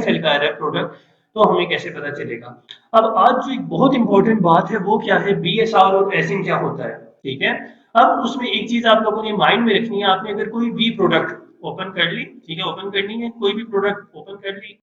Brand cell कर रहा है प्रोडक्ट, तो हमें कैसे पता चलेगा। अब आज जो एक बहुत इंपॉर्टेंट बात है वो क्या है, बीएसआर और एसिन क्या होता है, ठीक है। अब उसमें एक चीज आप लोगों ने माइंड में रखनी है, आपने अगर कोई भी प्रोडक्ट ओपन कर ली, ठीक है, ओपन करनी है, कोई भी प्रोडक्ट ओपन कर ली।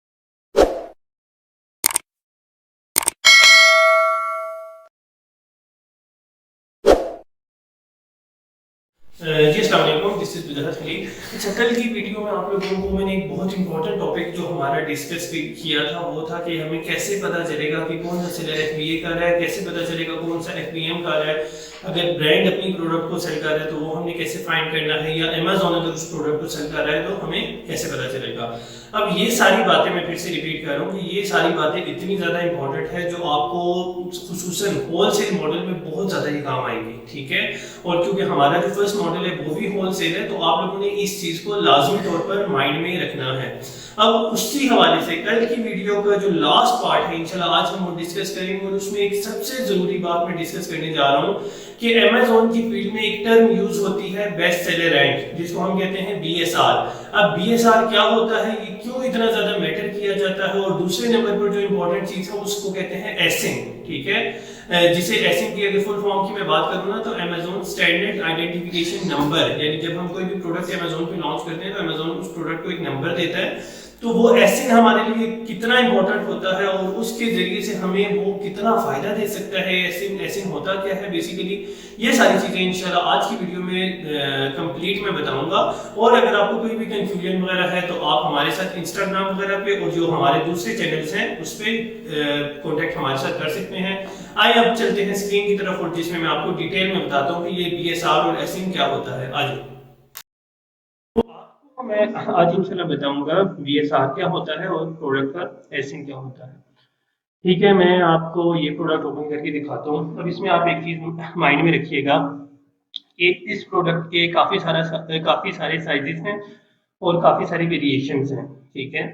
जी अस्सलाम वालेकुम, दिस इज बिदहत खलील। अच्छा, कल की वीडियो में आप लोगों को मैंने एक बहुत इंपॉर्टेंट टॉपिक जो हमारा डिस्कस किया था वो था कि हमें कैसे पता चलेगा कि कौन सा सेलर एफबीए कर रहा है, कैसे पता चलेगा कौन सा एफबीएम कर रहा है। अगर ब्रांड अपनी प्रोडक्ट को सेल कर रहा है तो वो हमें कैसे फाइंड करना है, या अमेजोन अगर उस प्रोडक्ट को सेल कर रहा है तो हमें कैसे पता चलेगा। अब ये सारी बातें मैं फिर से रिपीट कर रहा हूँ कि ये सारी बातें इतनी ज़्यादा इंपॉर्टेंट है जो आपको खुसूसन होलसेल मॉडल में बहुत ज़्यादा ही काम आएंगी, ठीक है। और क्योंकि हमारा जो फर्स्ट मॉडल है वो भी होलसेल है, तो आप लोगों ने इस चीज को लाजमी तौर पर माइंड में रखना है। अब उसी हवाले से कल की वीडियो का जो लास्ट पार्ट है इंशाल्लाह आज हम वो डिस्कस करेंगे, और उसमें एक सबसे जरूरी बात मैं डिस्कस करने जा रहा हूँ कि अमेजोन की फील्ड में एक टर्म यूज होती है बेस्ट सेलर रैंक, जिसको हम कहते हैं बीएसआर। अब बीएसआर क्या होता है, ये क्यों इतना ज्यादा मैटर किया जाता है, और दूसरे नंबर पर जो इंपॉर्टेंट चीज है उसको कहते हैं एसिन, ठीक है। जिसे एसिन की अगर फुल फॉर्म की मैं बात करूँ ना तो अमेजोन स्टैंडर्ड आइडेंटिफिकेशन नंबर, यानी जब हम कोई भी प्रोडक्ट अमेजोन पे लॉन्च करते हैं तो अमेजोन उस प्रोडक्ट को एक नंबर देता है। तो वो एसिन हमारे लिए कितना इंपॉर्टेंट होता है और उसके जरिए से हमें वो कितना फायदा दे सकता है, एसिन एसिन होता क्या है बेसिकली, ये सारी चीजें इंशाल्लाह आज की वीडियो में कंप्लीट मैं बताऊंगा। और अगर आपको कोई भी कंफ्यूजन वगैरह है तो आप हमारे साथ इंस्टाग्राम वगैरह पे और जो हमारे दूसरे चैनल्स हैं उस पर कॉन्टेक्ट हमारे साथ कर सकते हैं। आइए अब चलते हैं स्क्रीन की तरफ, और जिसमें मैं आपको डिटेल में बताता हूँ कि ये बीएसआर और एसिन क्या होता है। आज मैं आज इंशाल्लाह बताऊंगा बीएसआर क्या होता है और प्रोडक्ट का एसिन क्या होता है, ठीक है। मैं आपको ये प्रोडक्ट ओपन करके दिखाता हूँ। अब इसमें आप एक चीज माइंड में रखिएगा कि इस प्रोडक्ट के काफी सारे साइजेस हैं और काफी सारी वेरिएशंस हैं, ठीक है।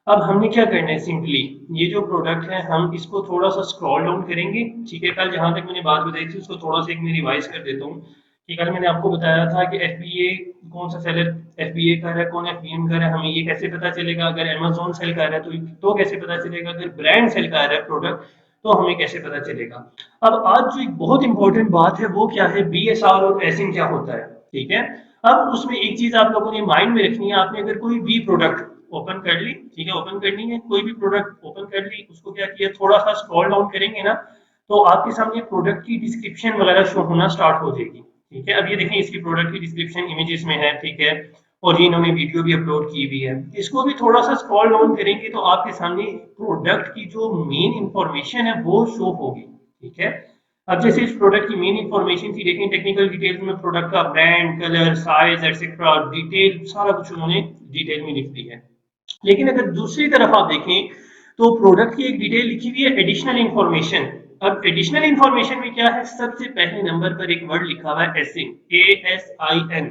अब हमने क्या करना है, सिंपली ये जो प्रोडक्ट है हम इसको थोड़ा सा स्क्रॉल डाउन करेंगे, ठीक है। कल जहां तक मैंने बात बताई थी उसको थोड़ा सा एक मैं रिवाइज कर देता हूँ कि कल मैंने आपको बताया था कि एफबीए कौन सा सेलर एफबीए कर रहा है, कौन एफबीएम कर रहा है, हमें ये कैसे पता चलेगा। अगर अमेजोन सेल कर रहा है तो कैसे पता चलेगा, अगर ब्रांड सेल कर रहा है प्रोडक्ट तो हमें कैसे पता चलेगा। अब आज जो एक बहुत इंपॉर्टेंट बात है वो क्या है, बीएसआर और एसिन क्या होता है, ठीक है। अब उसमें एक चीज आप लोगों ने माइंड में रखनी है, आपने अगर कोई भी प्रोडक्ट ओपन कर ली, ठीक है, ओपन करनी है, कोई भी प्रोडक्ट ओपन कर ली, उसको क्या किया, थोड़ा सा स्क्रॉल डाउन करेंगे ना तो आपके सामने प्रोडक्ट की डिस्क्रिप्शन वगैरह शो होना स्टार्ट हो जाएगी, ठीक है। अब ये देखें इसकी प्रोडक्ट की डिस्क्रिप्शन इमेजेस में है, ठीक है, और ये इन्होंने वीडियो भी अपलोड की हुई है। इसको भी थोड़ा सा स्क्रॉल डाउन करेंगे तो आपके सामने प्रोडक्ट की जो मेन इंफॉर्मेशन है वो शो होगी, ठीक है। अब जैसे इस प्रोडक्ट की मेन इंफॉर्मेशन थी, देखें टेक्निकल डिटेल्स में प्रोडक्ट का brand, colour, size etcetera detail सारा कुछ उन्होंने डिटेल में लिख दी है। लेकिन अगर दूसरी तरफ आप देखें तो प्रोडक्ट की एक डिटेल लिखी हुई है एडिशनल इंफॉर्मेशन। अब एडिशनल इंफॉर्मेशन में क्या है, सबसे पहले नंबर पर एक वर्ड लिखा हुआ है एसिन, ASIN।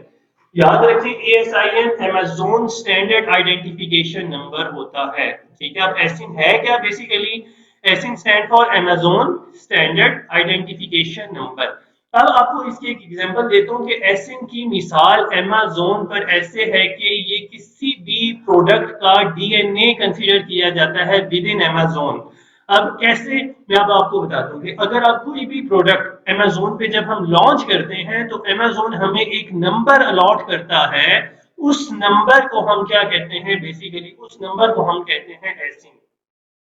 याद रखें ASIN Amazon standard identification number होता है, ठीक है। अब एसिन है क्या, basically ASIN stand for Amazon standard identification number. अब आपको इसकी एक एग्जांपल देता हूँ कि एसिन की मिसाल अमेजोन पर ऐसे है कि ये किसी भी प्रोडक्ट का डीएनए कंसीडर किया जाता है विद इन अमेजोन। अब कैसे, मैं अब आपको बताता हूँ कि अगर आप कोई भी प्रोडक्ट अमेजोन पे जब हम लॉन्च करते हैं तो अमेजोन हमें एक नंबर अलॉट करता है, उस नंबर को हम क्या कहते हैं, बेसिकली उस नंबर को हम कहते हैं एसिन।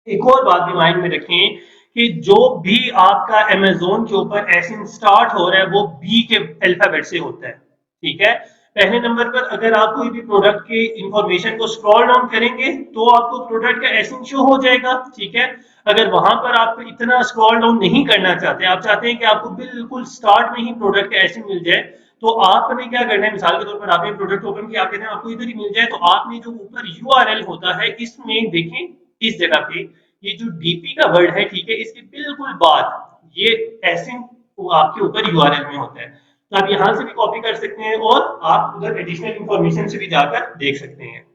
एक और बात भी माइंड में रखें कि जो भी आपका अमेजोन के ऊपर एसिन स्टार्ट हो रहा है वो बी के अल्फाबेट से होता है, ठीक है। पहले नंबर पर अगर आप कोई भी प्रोडक्ट के इंफॉर्मेशन को स्क्रॉल डाउन करेंगे तो आपको प्रोडक्ट का एसिन शो हो जाएगा, ठीक है। अगर वहां पर आप इतना स्क्रॉल डाउन नहीं करना चाहते, आप चाहते हैं कि आपको बिल्कुल स्टार्ट में ही प्रोडक्ट का एसिन मिल जाए, तो आपने क्या करना है, मिसाल के तौर पर आपने प्रोडक्ट ओपन किया, आप कहते हैं आपको इधर ही मिल जाए, तो आपने जो ऊपर यूआरएल होता है इसमें देखें, इस जगह पे ये जो डीपी का वर्ड है, ठीक है, इसके बिल्कुल बाद ये एसिन आपके ऊपर यूआरएल में होता है। तो आप यहां से भी कॉपी कर सकते हैं और आप उधर एडिशनल इंफॉर्मेशन से भी जाकर देख सकते हैं।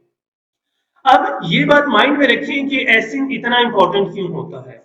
अब ये बात माइंड में रखें कि एसिन इतना इंपॉर्टेंट क्यों होता है,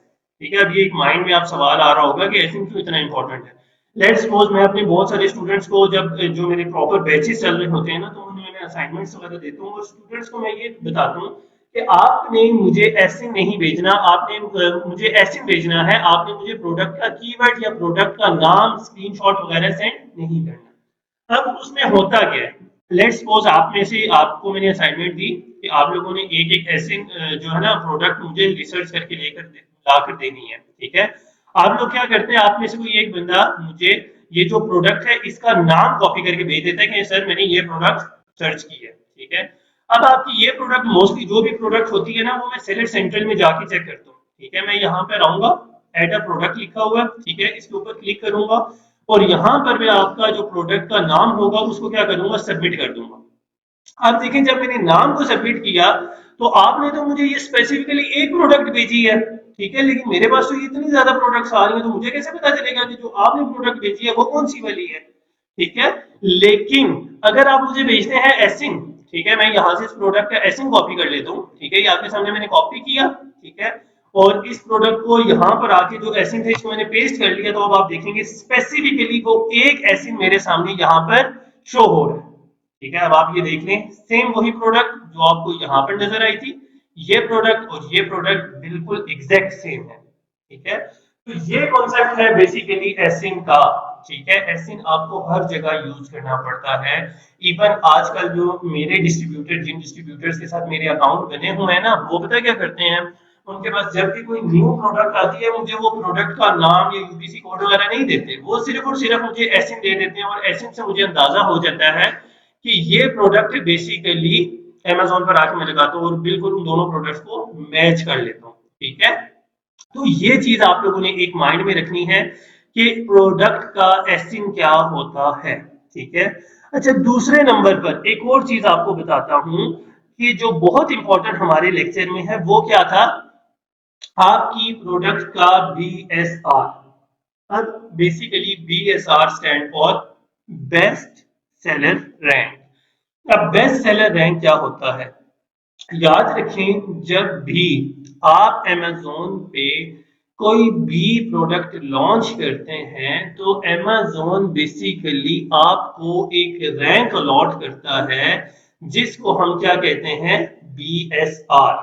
ठीक है। अब ये एक माइंड में आप सवाल आ रहा होगा कि एसिन क्यों इतना इंपॉर्टेंट है। लेट्स सपोज मैं अपने बहुत सारे स्टूडेंट्स को जब जो मेरे प्रॉपर बैचेस चल रहे होते हैं ना तो उन्हें मैं असाइनमेंट्स वगैरह देता हूँ और स्टूडेंट्स को मैं ये बताता हूँ कि आपने मुझे एसिन नहीं भेजना, आपने मुझे एसिन भेजना है, आपने मुझे प्रोडक्ट का कीवर्ड या प्रोडक्ट का नाम स्क्रीनशॉट वगैरह सेंड नहीं करना। अब उसमें होता क्या है, लेट्स सपोज आप में से आपको मैंने असाइनमेंट दी कि आप लोगों ने एक एक एसिन जो है ना प्रोडक्ट मुझे रिसर्च करके लाकर देनी है, ठीक है। आप लोग क्या करते हैं, आप में से कोई एक बंदा मुझे ये जो प्रोडक्ट है इसका नाम कॉपी करके भेज देता है कि सर मैंने ये प्रोडक्ट सर्च की है, ठीक है। अब आपकी ये प्रोडक्ट मोस्टली जो भी प्रोडक्ट होती है ना वो मैं सेलेक्ट सेंट्रल में जाके चेक करता हूँ, ठीक है। मैं यहाँ पर आऊंगा, एड अ प्रोडक्ट लिखा हुआ है, ठीक है, इसके ऊपर क्लिक करूंगा और यहाँ पर मैं आपका जो प्रोडक्ट का नाम होगा उसको क्या करूंगा, सबमिट कर दूंगा। अब देखिए जब मैंने नाम को सबमिट किया तो आपने तो मुझे ये स्पेसिफिकली एक प्रोडक्ट भेजी है, ठीक है, लेकिन मेरे पास तो इतनी ज्यादा प्रोडक्ट्स आ रही है तो मुझे कैसे पता चलेगा कि जो आपने प्रोडक्ट भेजी है वो कौन सी वाली है, ठीक है। लेकिन अगर आप मुझे भेजते हैं एसिन, ठीक है, मैं यहाँ से इस प्रोडक्ट का एसिन कॉपी कर लेता हूँ, ठीक है, ये आपके सामने मैंने कॉपी किया, ठीक है, और इस प्रोडक्ट को यहाँ पर आके जो एसिन थे इसको मैंने पेस्ट कर लिया, तो अब आप देखेंगे स्पेसिफिकली वो एक एसिन मेरे सामने यहाँ पर शो हो रहा है, ठीक है। अब आप ये देख लें सेम वही प्रोडक्ट जो आपको यहाँ पर नजर आई थी, ये प्रोडक्ट और ये प्रोडक्ट बिल्कुल एग्जैक्ट सेम है, ठीक है। तो ये कॉन्सेप्ट है बेसिकली एसिन का, ठीक है। एसिन आपको हर जगह यूज करना पड़ता है। इवन आजकल जो मेरे डिस्ट्रीब्यूटर, जिन डिस्ट्रीब्यूटर्स के साथ मेरे अकाउंट बने हुए हैं ना, वो पता क्या करते हैं, उनके पास जब भी कोई न्यू प्रोडक्ट आती है मुझे वो प्रोडक्ट का नाम या यूपीसी कोड वगैरह नहीं देते, वो सिर्फ और सिर्फ मुझे एसिन दे देते हैं और एसिन से मुझे अंदाजा हो जाता है कि ये प्रोडक्ट बेसिकली अमेजोन पर आके मैं लगाता हूँ और बिल्कुल उन दोनों प्रोडक्ट्स को मैच कर लेता हूँ, ठीक है। तो ये चीज आप लोगों ने एक माइंड में रखनी है कि प्रोडक्ट का एसिन क्या होता है, ठीक है। अच्छा दूसरे नंबर पर एक और चीज आपको बताता हूं कि जो बहुत इंपॉर्टेंट हमारे लेक्चर में है वो क्या था, आपकी प्रोडक्ट का BSR। अब basically BSR stand for best seller rank. अब बेस्ट सेलर रैंक क्या होता है, याद रखें जब भी आप Amazon पे कोई भी प्रोडक्ट लॉन्च करते हैं तो Amazon बेसिकली आपको एक रैंक अलॉट करता है जिसको हम क्या कहते हैं, BSR,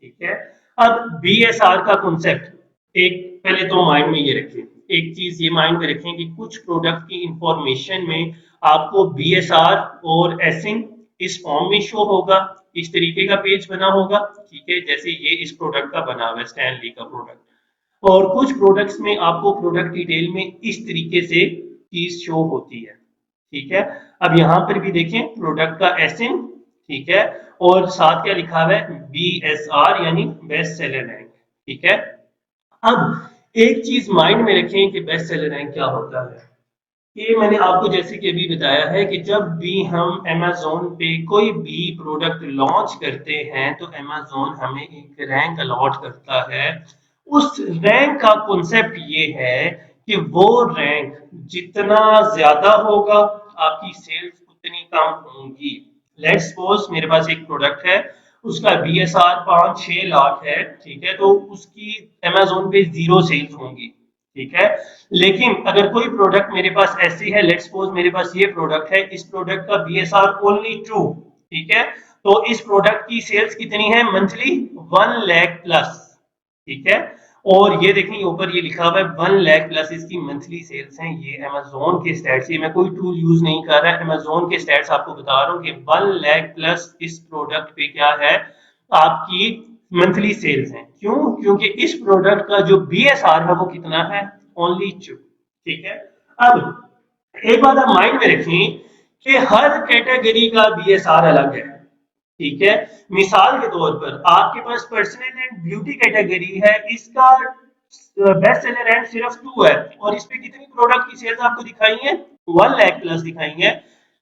ठीक है। अब BSR का कॉन्सेप्ट एक पहले तो माइंड में ये रखें, एक चीज ये माइंड में रखें कि कुछ प्रोडक्ट की इंफॉर्मेशन में आपको BSR और एसिन इस फॉर्म में शो होगा, इस तरीके का पेज बना होगा, ठीक है, जैसे ये इस प्रोडक्ट का बना हुआ है स्टैनली का प्रोडक्ट। और कुछ प्रोडक्ट्स में आपको प्रोडक्ट डिटेल में इस तरीके से चीज शो होती है, ठीक है। अब यहाँ पर भी देखें प्रोडक्ट का एसिन, ठीक है, और साथ क्या लिखा हुआ है, BSR यानी बेस्ट सेलर रैंक, ठीक है। अब एक चीज माइंड में रखें कि बेस्ट सेलर रैंक क्या होता है। ये मैंने आपको जैसे कि अभी बताया है कि जब भी हम Amazon पे कोई भी प्रोडक्ट लॉन्च करते हैं तो Amazon हमें एक रैंक अलॉट करता है। उस रैंक का कॉन्सेप्ट ये है कि वो रैंक जितना ज्यादा होगा आपकी सेल्स उतनी कम होंगी। लेट्स सपोज मेरे पास एक प्रोडक्ट है, उसका BSR 5-6 लाख है, ठीक है, तो उसकी Amazon पे 0 सेल्स होंगी, ठीक है। लेकिन अगर कोई प्रोडक्ट मेरे पास ऐसी है, लेट्स सपोज मेरे पास ये प्रोडक्ट है, इस प्रोडक्ट का BSR ओनली 2, ठीक है, तो इस प्रोडक्ट की सेल्स कितनी है मंथली, 1 लाख प्लस, ठीक है। और ये देखें ऊपर ये लिखा हुआ है 1 लाख प्लस इसकी मंथली सेल्स हैं। ये Amazon के स्टैट्स, ये मैं कोई टूल यूज नहीं कर रहा, Amazon के स्टैट्स आपको बता रहा हूँ कि 1 लाख प्लस इस प्रोडक्ट पे क्या है, आपकी मंथली सेल्स हैं। क्यों, क्योंकि इस प्रोडक्ट का जो BSR है वो कितना है, ओनली 2, ठीक है। अब एक बात आप माइंड में रखें कि हर कैटेगरी का BSR अलग है, ठीक है। मिसाल के तौर पर आपके पास पर्सनल एंड ब्यूटी कैटेगरी है, इसका बेस्ट सेलर रैंक सिर्फ 2 है और इस पे कितनी प्रोडक्ट की सेल्स आपको दिखाई है, 1 लाख प्लस दिखाई है।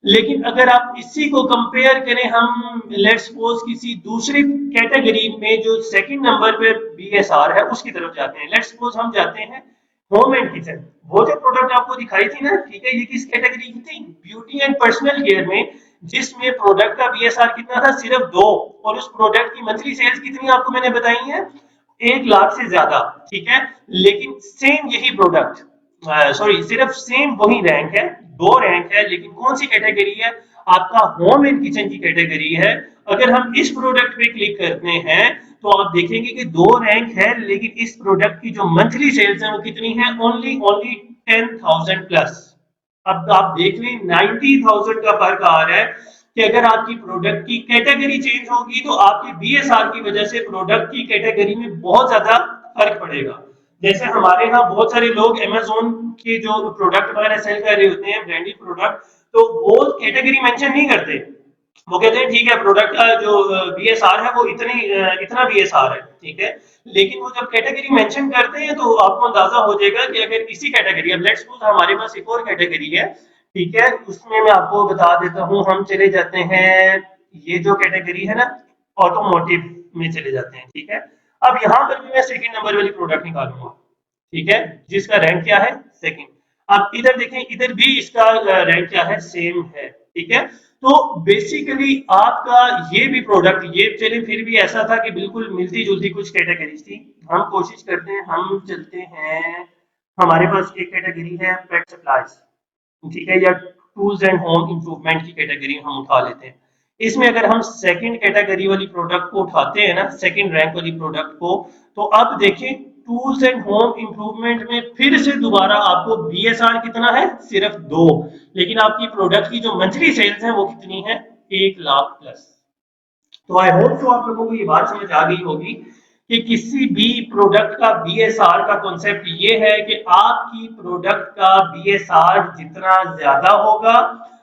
लेकिन अगर आप इसी को कंपेयर करें हम लेट्स सपोज किसी दूसरी कैटेगरी में जो सेकंड नंबर पे BSR है उसकी तरफ जाते हैं, लेट्स सपोज हम जाते हैं होम एंड किचन, वो जो प्रोडक्ट आपको दिखाई थी ना, ठीक है, ये किस कैटेगरी की थी, ब्यूटी एंड पर्सनल केयर में, जिसमें प्रोडक्ट का BSR कितना था, सिर्फ 2, और उस प्रोडक्ट की मंथली सेल्स कितनी आपको मैंने बताई है, 1 लाख से ज्यादा, ठीक है। लेकिन सेम यही प्रोडक्ट, सॉरी सिर्फ सेम वही रैंक है, 2 रैंक है, लेकिन कौन सी कैटेगरी है, आपका होम एंड किचन की कैटेगरी है। अगर हम इस प्रोडक्ट पे क्लिक करते हैं तो आप देखेंगे कि 2 रैंक है, लेकिन इस प्रोडक्ट की जो मंथली सेल्स है वो कितनी है, ओनली ओनली 10,000 प्लस। अब आप देख लें 90,000 का फर्क आ रहा है कि अगर आपकी प्रोडक्ट की कैटेगरी चेंज होगी तो आपकी बीएसआर की वजह से प्रोडक्ट की कैटेगरी में बहुत ज्यादा फर्क पड़ेगा। जैसे हमारे यहाँ बहुत सारे लोग अमेजोन के जो प्रोडक्ट वगैरह सेल कर रहे होते हैं ब्रांडेड प्रोडक्ट, तो वो कैटेगरी मेंशन नहीं करते। वो कहते हैं ठीक है प्रोडक्ट का जो बीएसआर है वो इतना बीएसआर है, ठीक है। लेकिन वो जब कैटेगरी मेंशन करते हैं तो आपको अंदाजा हो जाएगा कि अगर इसी कैटेगरी, अब लेट्स सपोज हमारे पास एक और कैटेगरी है, ठीक है, उसमें मैं आपको बता देता हूँ। हम चले जाते हैं, ये जो कैटेगरी है ना, ऑटोमोटिव में चले जाते हैं, ठीक है। अब यहाँ पर भी मैं सेकंड नंबर वाली प्रोडक्ट निकालूंगा, ठीक है, जिसका रैंक क्या है, सेकंड। अब इधर देखें, इधर भी इसका रैंक क्या है, सेम है, ठीक है। तो बेसिकली आपका ये भी प्रोडक्ट, ये चलिए फिर भी ऐसा था कि बिल्कुल मिलती जुलती कुछ कैटेगरीज थी। हम कोशिश करते हैं, हम चलते हैं, हमारे पास एक कैटेगरी है पेट सप्लाईज, ठीक है, या टूल्स एंड होम इंप्रूवमेंट की कैटेगरी हम उठा लेते हैं। इसमें अगर हम सेकंड कैटेगरी वाली प्रोडक्ट को उठाते हैं ना, सेकंड रैंक वाली प्रोडक्ट को, तो अब देखिए टूल्स एंड होम इंप्रूवमेंट में फिर से दोबारा आपको बीएसआर कितना है, सिर्फ 2, लेकिन आपकी प्रोडक्ट की जो मंथली सेल्स है वो कितनी है, 1 लाख प्लस। तो आई होप तो आप लोगों को ये बात समझ आ गई होगी कि किसी भी प्रोडक्ट का बीएसआर का कॉन्सेप्ट ये है कि आपकी प्रोडक्ट का बीएसआर जितना ज्यादा होगा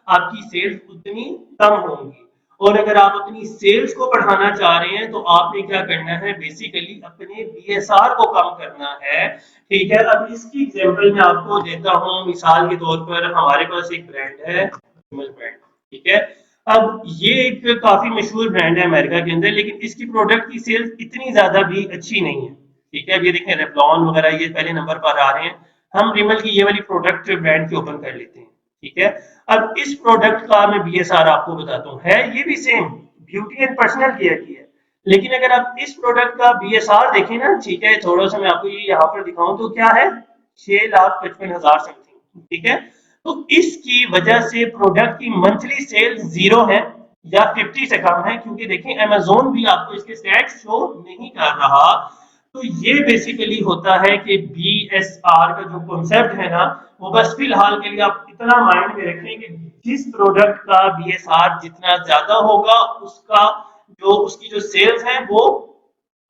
आपकी सेल्स उतनी कम होंगी। और अगर आप अपनी सेल्स को बढ़ाना चाह रहे हैं तो आपने क्या करना है, बेसिकली अपने बीएसआर को कम करना है, ठीक है। अब इसकी एग्जांपल मैं आपको देता हूं, मिसाल के तौर पर हमारे पास एक ब्रांड है ब्रांड, ठीक है। अब ये एक काफी मशहूर ब्रांड है अमेरिका के अंदर, लेकिन इसकी प्रोडक्ट की सेल्स इतनी ज्यादा भी अच्छी नहीं है, ठीक है। अब ये देखें रेवलॉन वगैरह ये पहले नंबर पर आ रहे हैं। हम रिमल की ये वाली प्रोडक्ट ब्रांड की ओपन कर लेते हैं, ठीक है। अब इस प्रोडक्ट का मैं बीएसआर आपको बताता हूँ, है ये भी same beauty and personal care की है, लेकिन अगर आप इस प्रोडक्ट का बीएसआर देखें ना, ठीक है, थोड़ा सा मैं आपको ये यहाँ पर दिखाऊं तो क्या है, 6,55,000 समथिंग, ठीक है। तो इसकी वजह से प्रोडक्ट की मंथली सेल 0 है या 50 से कम है, क्योंकि देखें अमेजोन भी आपको इसके स्टैट्स शो नहीं कर रहा। तो ये बेसिकली होता है कि बीएसआर का जो कॉन्सेप्ट है ना, वो बस फिलहाल के लिए आप इतना माइंड में रखें कि जिस प्रोडक्ट का बीएसआर जितना ज्यादा होगा उसका जो उसकी जो सेल्स है वो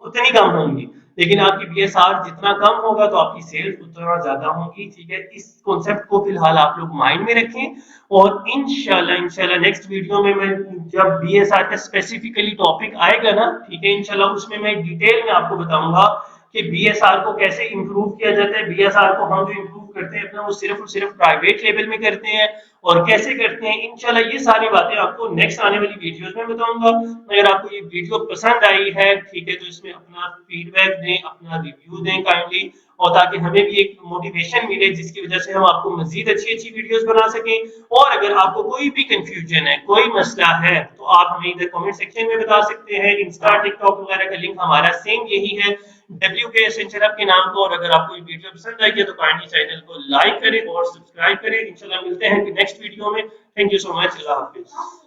उतनी कम होंगी, लेकिन आपकी बीएसआर जितना कम होगा तो आपकी सेल्स उतना ज्यादा होंगी, ठीक है। इस कॉन्सेप्ट को फिलहाल आप लोग माइंड में रखें, और इंशाल्लाह नेक्स्ट वीडियो में मैं जब बीएसआर का स्पेसिफिकली टॉपिक आएगा ना, ठीक है, इंशाल्लाह उसमें मैं डिटेल में आपको बताऊंगा कि बीएसआर को कैसे इंप्रूव किया जाता है। बीएसआर को हम जो इंप्रूव करते हैं अपना, वो सिर्फ और सिर्फ प्राइवेट लेवल में करते हैं, और कैसे करते हैं इंशाल्लाह ये सारी बातें आपको नेक्स्ट आने वाली वीडियोस में बताऊंगा। अगर आपको ये वीडियो पसंद आई है, ठीक है, तो इसमें अपना फीडबैक दें, अपना रिव्यू दें काइंडली, और ताकि हमें भी एक मोटिवेशन मिले जिसकी वजह से हम आपको मजीद अच्छी अच्छी वीडियोस बना सकें। और अगर आपको कोई भी कंफ्यूजन है, कोई मसला है, तो आप हमें इधर कमेंट सेक्शन में बता सकते हैं। इंस्टा टिकटॉक वगैरह का लिंक हमारा सेम यही है, WK एसेंशियल हब के नाम को। और अगर आपको ये वीडियो पसंद आई है तो काइंडली चैनल को लाइक करें और सब्सक्राइब करें। इंशाल्लाह मिलते हैं नेक्स्ट वीडियो में। Thank you so much, Allah Hafiz.